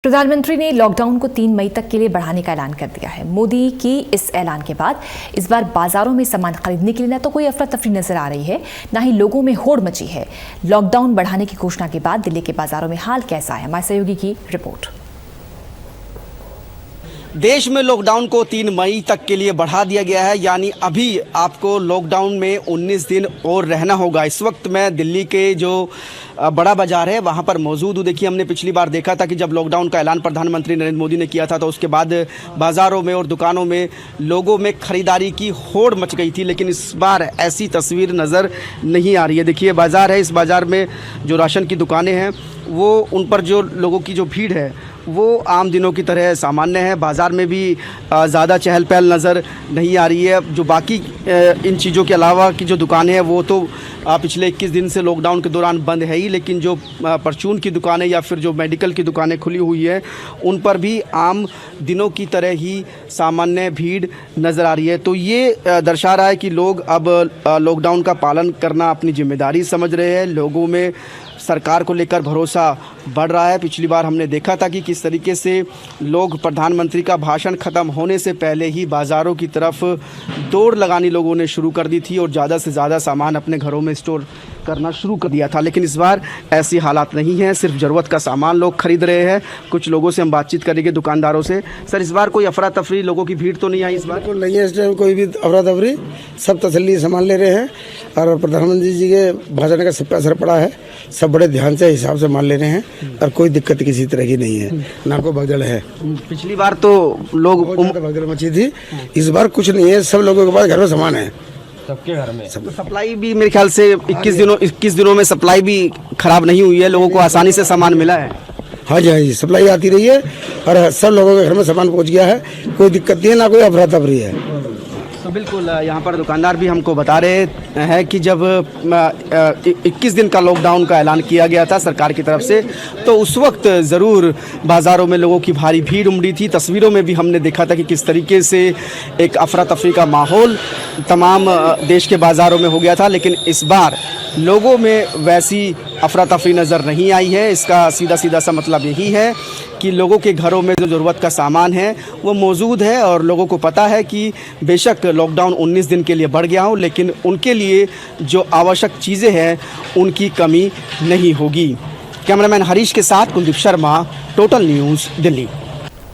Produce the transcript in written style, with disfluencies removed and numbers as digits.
प्रधानमंत्री ने लॉकडाउन को 3 मई तक के लिए बढ़ाने का ऐलान कर दिया है। मोदी की इस ऐलान के बाद इस बार बाजारों में सामान खरीदने के लिए न तो कोई अफरा तफरी नजर आ रही है, न ही लोगों में होड़ मची है। लॉकडाउन बढ़ाने की घोषणा के बाद दिल्ली के बाजारों में हाल कैसा है, हमारे सहयोगी की रिपोर्ट। देश में लॉकडाउन को 3 मई तक के लिए बढ़ा दिया गया है, यानी अभी आपको लॉकडाउन में 19 दिन और रहना होगा। इस वक्त मैं दिल्ली के जो बड़ा बाजार है वहां पर मौजूद हूँ। देखिए, हमने पिछली बार देखा था कि जब लॉकडाउन का ऐलान प्रधानमंत्री नरेंद्र मोदी ने किया था तो उसके बाद बाज़ारों में और दुकानों में लोगों में ख़रीदारी की होड़ मच गई थी, लेकिन इस बार ऐसी तस्वीर नज़र नहीं आ रही है। देखिए, बाज़ार है, इस बाज़ार में जो राशन की दुकानें हैं वो उन पर जो लोगों की जो भीड़ है वो आम दिनों की तरह सामान्य है। बाज़ार में भी ज़्यादा चहल पहल नज़र नहीं आ रही है। जो बाकी इन चीज़ों के अलावा की जो दुकानें हैं वो तो पिछले 21 दिन से लॉकडाउन के दौरान बंद है ही, लेकिन जो परचून की दुकानें या फिर जो मेडिकल की दुकानें खुली हुई है उन पर भी आम दिनों की तरह ही सामान्य भीड़ नज़र आ रही है। तो ये दर्शा रहा है कि लोग अब लॉकडाउन का पालन करना अपनी जिम्मेदारी समझ रहे हैं। लोगों में सरकार को लेकर भरोसा बढ़ रहा है। पिछली बार हमने देखा था कि किस तरीके से लोग प्रधानमंत्री का भाषण ख़त्म होने से पहले ही बाज़ारों की तरफ दौड़ लगानी लोगों ने शुरू कर दी थी और ज़्यादा से ज़्यादा सामान अपने घरों में स्टोर करना शुरू कर दिया था। लेकिन इस बार ऐसी हालात नहीं है, सिर्फ ज़रूरत का सामान लोग खरीद रहे हैं। कुछ लोगों से हम बातचीत करेंगे, दुकानदारों से। सर, इस बार कोई अफरा तफरी, लोगों की भीड़ तो नहीं आई इस बार? बिल्कुल नहीं है, इस टाइम कोई भी अफरा तफरी, सब तसल्ली सामान ले रहे हैं और प्रधानमंत्री जी के भाषण का सब पे असर पड़ा है। सब बड़े ध्यान से हिसाब से मान ले रहे हैं और कोई दिक्कत किसी तरह की नहीं है, ना कोई भगदड़ है। पिछली बार तो लोग भगदड़ मची थी, इस बार कुछ नहीं है। सब लोगों के पास घर में सामान है, सबके घर में। तो सप्लाई भी मेरे ख्याल से 21 दिनों में सप्लाई भी खराब नहीं हुई है, लोगों को आसानी से सामान मिला है। हाँ जी, सप्लाई आती रही है और सब लोगों के घर में सामान पहुंच गया है, कोई दिक्कत नहीं है, ना कोई अफरा तफरी है। तो बिल्कुल यहाँ पर दुकानदार भी हमको बता रहे हैं कि जब 21 दिन का लॉकडाउन का ऐलान किया गया था सरकार की तरफ से, तो उस वक्त ज़रूर बाज़ारों में लोगों की भारी भीड़ उमड़ी थी। तस्वीरों में भी हमने देखा था कि किस तरीके से एक अफरा तफरी का माहौल तमाम देश के बाज़ारों में हो गया था। लेकिन इस बार लोगों में वैसी अफरा तफरी नज़र नहीं आई है। इसका सीधा सीधा सा मतलब यही है कि लोगों के घरों में जो ज़रूरत का सामान है वो मौजूद है और लोगों को पता है कि बेशक लॉकडाउन 19 दिन के लिए बढ़ गया हो, लेकिन उनके लिए जो आवश्यक चीज़ें हैं उनकी कमी नहीं होगी। कैमरामैन हरीश के साथ कुलदीप शर्मा, टोटल न्यूज़, दिल्ली।